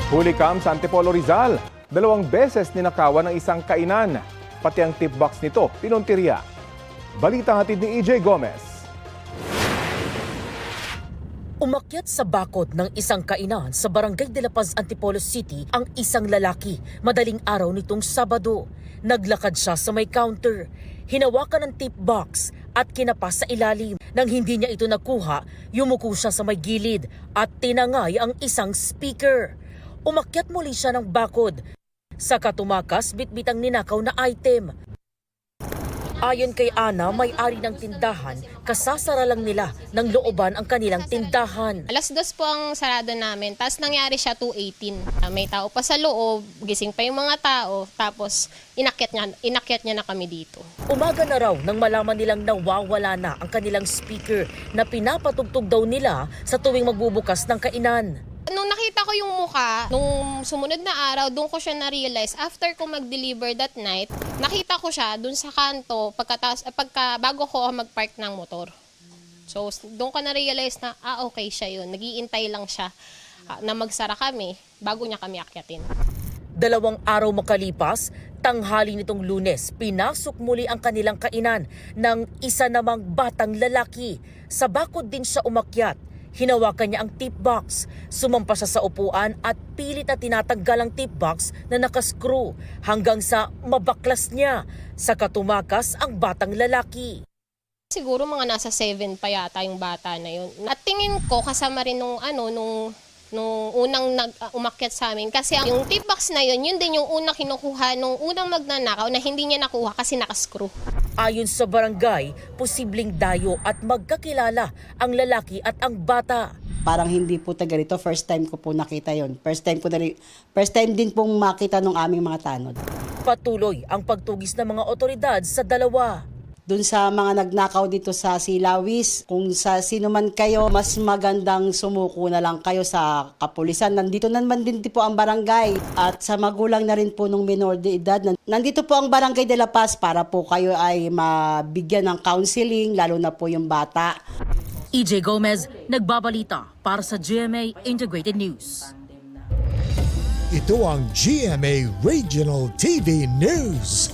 Huli kam sa Antipolo Rizal. 2 beses ninakawan ng isang kainan. Pati ang tip box nito, pinuntirya. Balita hatid ni EJ Gomez. Umakyat sa bakod ng isang kainan sa Barangay de la Paz, Antipolo City ang isang lalaki madaling araw nitong Sabado. Naglakad siya sa may counter. Hinawakan ang tip box at kinapas sa ilalim. Nang hindi niya ito nakuha, yumuko siya sa may gilid at tinangay ang isang speaker. Umakyat muli siya ng bakod. Sa katumakas, bitbitang ninakaw na item. Ayon kay Ana, may-ari ng tindahan, kasasara lang nila ng looban ang kanilang tindahan. Alas 2 po ang sarado namin, tapos nangyari siya 2:18. May tao pa sa loob, gising pa yung mga tao, tapos inakyat niya na kami dito. Umaga na raw nang malaman nilang nawawala na ang kanilang speaker na pinapatugtog daw nila sa tuwing magbubukas ng kainan. Nung nakita ko yung mukha, nung sumunod na araw, doon ko siya na-realize. After ko mag-deliver that night, nakita ko siya doon sa kanto bago ko mag-park ng motor. So, doon ko na-realize na, okay siya yun. Nag-iintay lang siya na magsara kami bago niya kami akyatin. 2 araw makalipas, tanghali nitong Lunes, pinasok muli ang kanilang kainan ng isa namang batang lalaki. Sa bakod din siya umakyat. Hinawakan niya ang tip box, sumampa siya sa upuan at pilit na tinatanggal ang tip box na nakascrew hanggang sa mabaklas niya. Sa katumakas ang batang lalaki. Siguro mga nasa 7 pa yata yung bata na yun. At tingin ko kasama rin nung unang umakyat sa amin. Kasi yung tip box na yun, yun din yung unang kinukuha nung unang magnanakaw na hindi niya nakuha kasi nakascrew. Ayon sa barangay, posibleng dayo at magkakilala ang lalaki at ang bata. Parang hindi po taga rito. First time ko po nakita yon. First time din pong makita ng aming mga tanod. Patuloy ang pagtugis ng mga otoridad sa dalawa. Doon sa mga nagnakaw dito sa Silawis, kung sa sino man kayo, mas magandang sumuko na lang kayo sa kapulisan. Nandito naman din po ang barangay at sa magulang na rin po ng minor de edad. Nandito po ang Barangay de la Paz para po kayo ay mabigyan ng counseling, lalo na po yung bata. EJ Gomez, nagbabalita para sa GMA Integrated News. Ito ang GMA Regional TV News.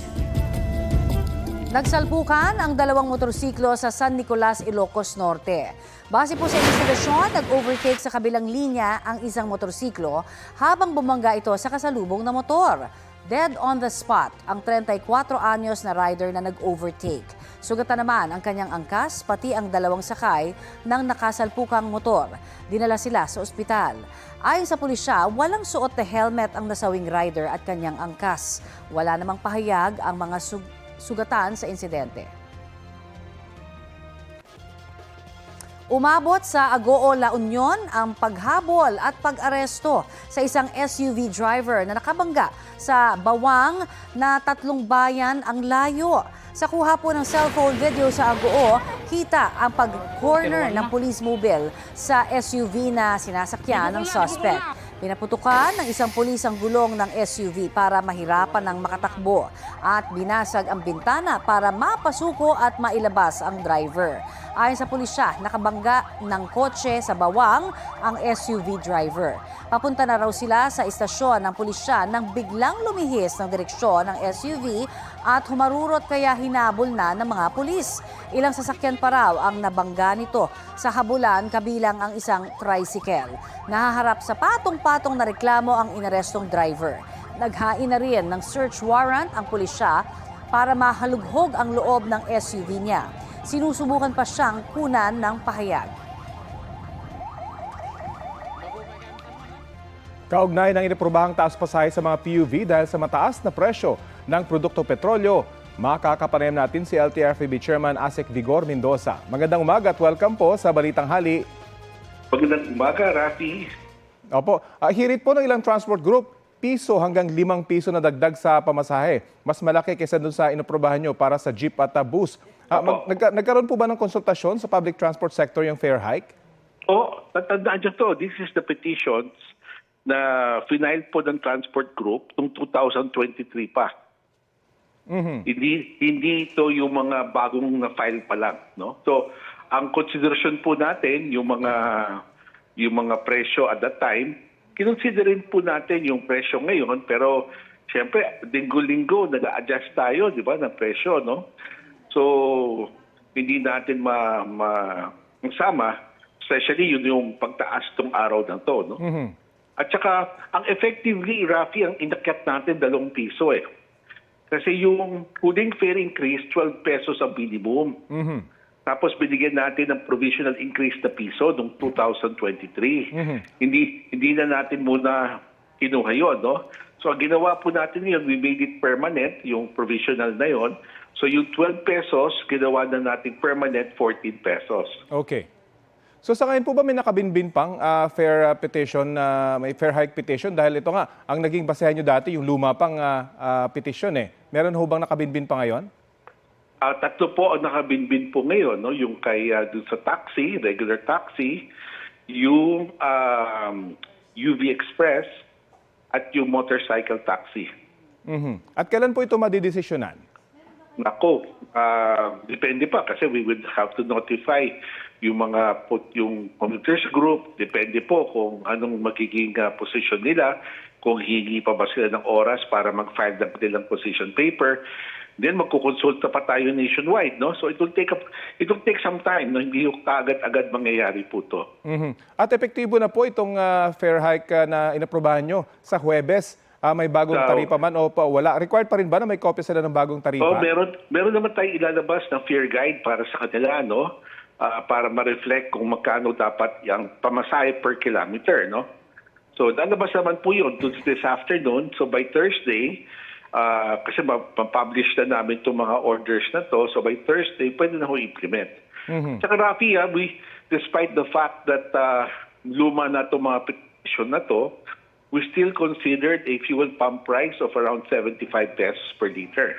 Nagsalpukan ang 2 motorsiklo sa San Nicolas, Ilocos Norte. Base po sa investigasyon, nag-overtake sa kabilang linya ang isang motorsiklo habang bumangga ito sa kasalubong na motor. Dead on the spot ang 34 anyos na rider na nag-overtake. Sugatan naman ang kanyang angkas pati ang 2 sakay ng nakasalpukang motor. Dinala sila sa ospital. Ayon sa pulisya, walang suot na helmet ang nasawing rider at kanyang angkas. Wala namang pahayag ang mga sugatan sa insidente. Umabot sa Agoo, La Union ang paghabol at pag-aresto sa isang SUV driver na nakabangga sa Bawang na 3 bayan ang layo. Sa kuha po ng cellphone video sa Agoo, kita ang pag-corner ng police mobile sa SUV na sinasakyan ng suspect. Pinaputukan ng isang pulis ang gulong ng SUV para mahirapan ng makatakbo at binasag ang bintana para mapasuko at mailabas ang driver. Ayon sa pulisya, nakabangga ng kotse sa Bawang ang SUV driver. Papunta na raw sila sa istasyon ng pulisya nang biglang lumihis ng direksyon ng SUV at humarurot kaya hinabol na ng mga pulis. Ilang sasakyan pa raw ang nabangga nito sa habulan kabilang ang isang tricycle. Nahaharap sa patong-patong na reklamo ang inarestong driver. Naghain na rin ng search warrant ang pulisya para mahalughog ang loob ng SUV niya. Sinusubukan pa siyang kunan ng pahayag. Kaugnay ng iniprobahang taas pasahe sa mga PUV dahil sa mataas na presyo ng produkto petrolyo. Makakapanayam natin si LTFRB Chairman Asek Vigor Mendoza. Magandang umaga at welcome po sa Balitang Hali. Magandang umaga, Rafi. Opo, hirit po ng ilang transport group, piso hanggang 5 piso na dagdag sa pamasahe. Mas malaki kaysa dun sa inoprobahan nyo para sa jeep at bus. Nagkaroon po ba ng konsultasyon sa public transport sector yung fare hike? Tatandaan dyan to. This is the petitions na final po ng transport group noong 2023 pa. Hindi ito yung mga bagong na-file pa lang. No? So, ang konsiderasyon po natin, yung mga presyo at that time, kinonsiderin po natin yung presyo ngayon, pero siyempre, linggo-linggo, nag-a-adjust tayo, di ba, ng presyo, no? So, hindi natin masama, especially yun yung pagtaas tong araw na to, no? At saka, ang effectively, Rafi, ang inakyat natin 2 piso eh. Kasi yung huling fare increase, 12 pesos ang minimum. Tapos binigyan natin ng provisional increase na piso noong 2023. Hindi na natin muna kinuha yun, no? So ang ginawa po natin yun, we made it permanent, yung provisional na yun. So yung 12 pesos, ginawa na natin permanent 14 pesos. Okay. So sa ngayon po ba may nakabinbin pang fair petition, may fair hike petition? Dahil ito nga, ang naging basehan nyo dati, yung luma pang petition eh. Meron ho bang nakabinbin pa ngayon? 3 po ang nakabinbin po ngayon, no? Yung kay dun sa taxi, regular taxi, yung UV Express, at yung motorcycle taxi. At kailan po ito madidesisyonan? Nako, depende pa kasi we would have to notify yung yung commuters group, depende po kung anong magiging position nila, kung hingi pa ba sila ng oras para mag-file ng kanilang position paper. Then magkukonsulta pa tayo nationwide, no? So it will take some time, no? Hindi yung kaagad-agad mangyayari po to. At epektibo na po itong fair hike na inaprobahan nyo sa Huwebes. May bagong taripa man o wala? Required pa rin ba na may copy sila ng bagong taripa? Oh, meron naman tayong ilalabas na fair guide para sa kanila, no? Para ma-reflect kung magkano dapat yung pamasahe per kilometer, no? So lalabas naman po yun this afternoon. So by Thursday, kasi ma-publish na namin itong mga orders na to. So by Thursday, pwede na ho implement. Tsaka Rafi, despite the fact that luma na itong mga petition na to, we still considered a fuel pump price of around 75 pesos per liter.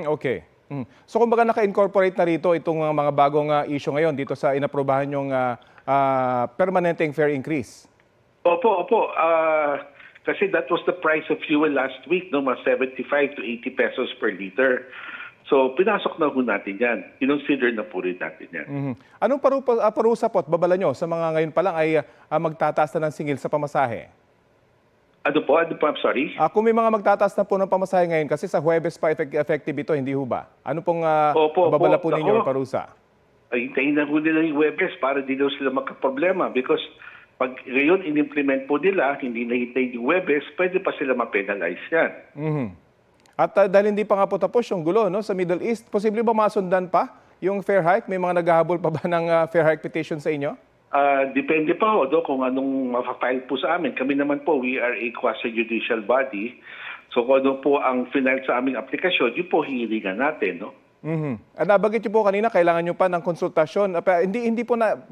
Okay. So kumbaga naka-incorporate na rito itong mga bagong issue ngayon dito sa inaprobahan yung permanenteng fare increase? Opo. Kasi that was the price of fuel last week, no, mga 75 to 80 pesos per liter. So, pinasok na po natin yan. Kinonsider na po rin natin yan. Anong parusa po at babala nyo sa mga ngayon pa lang ay magtataas na ng singil sa pamasahe? Ano po? I'm sorry? Kung may mga magtataas na po ng pamasahe ngayon, kasi sa Huwebes pa effective ito, hindi ho ba? Ano pong babala po ninyo o parusa? Ay, hintayin na po nila yung Huwebes para di daw sila magka-problema because pag ngayon in-implement po nila, hindi nahintay yung Huwebes, pwede pa sila ma-penalize yan. At dahil hindi pa nga po tapos yung gulo no, sa Middle East, posible ba masundan pa yung fair hike? May mga naghahabol pa ba ng fair hike petition sa inyo? Depende pa ho, kung anong mapafile po sa amin. Kami naman po, we are a quasi-judicial body. So kung ano po ang final sa aming aplikasyon, yun po hihilingan natin, no? Nabanggit niyo po kanina, kailangan niyo pa ng konsultasyon. Ba't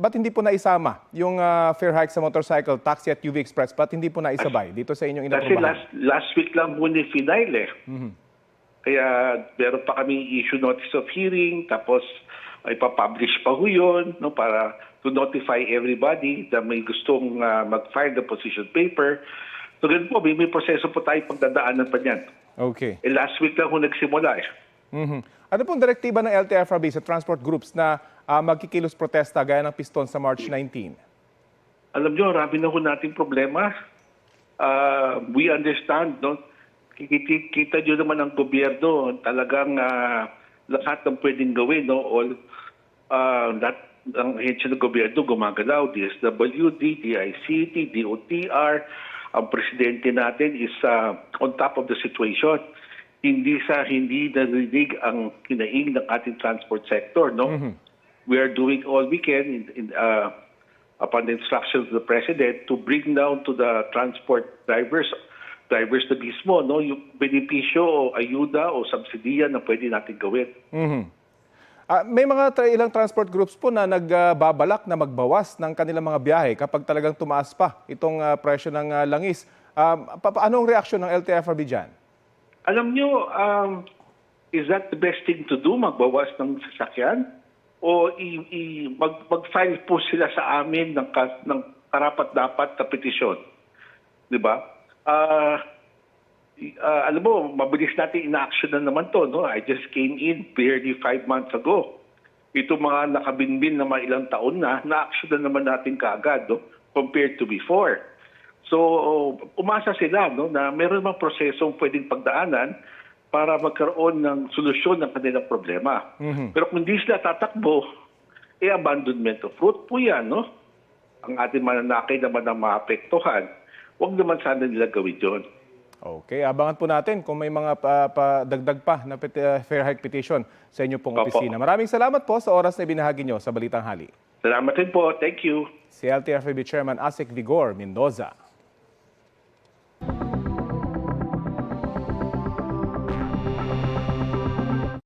hindi po naisama yung fair hike sa motorcycle, taxi at UV Express? Ba't hindi po naisabay dito sa inyong inaprobahan? Kasi last week lang po ni final eh. Kaya meron pa kami issue notice of hearing, tapos ipapublish pa ho yun, no, para to notify everybody na may gustong mag-file the position paper. So ganun po, may proseso po tayo pagdadaanan pa niyan. Okay. Last week lang ho nagsimula eh. Ano pong direktiba ng LTFRB sa transport groups na magkikilos protesta gaya ng piston sa March 19? Alam nyo, marami na ho nating problema. We understand, no? Kita nyo naman ang gobyerno, talagang lahat ng pwedeng gawin, no? Lahat ng ahensya ng gobyerno gumagalaw, DSWD, DICT, DOTR. Ang presidente natin is on top of the situation. Hindi narinig ang kinaing ng ating transport sector, no? We are doing all we can upon the instructions of the President to bring down to the transport drivers na mismo, no? Yung benepisyo o ayuda o subsidiya na pwede natin gawin. May mga ilang transport groups po na nagbabalak na magbawas ng kanilang mga biyahe kapag talagang tumaas pa itong presyo ng langis. Anong reaksyon ng LTFRB dyan? Alam nyo, is that the best thing to do, magbawas ng sasakyan? O mag-file po sila sa amin ng karapat-dapat na petisyon? Diba? Alam mo, mabilis natin ina-action na naman to, no? I just came in barely 5 months ago. Ito mga nakabinbin na mga ilang taon na action na naman natin kaagad, no? Compared to before. So, umasa sila no, na meron mga prosesong pwedeng pagdaanan para magkaroon ng solusyon ng kanilang problema. Pero kung hindi sila tatakbo, abandonment of fruit po yan, no? Ang ating mananakay naman ang maapektuhan. Huwag naman sana nila gawin yun. Okay, abangan po natin kung may mga dagdag pa na fair hike petition sa inyo pong Opo. opisina. Maraming salamat po sa oras na binahagi nyo sa Balitang Hali. Salamat din po. Thank you. Si LTFRB Chairman Asik Vigor Mendoza.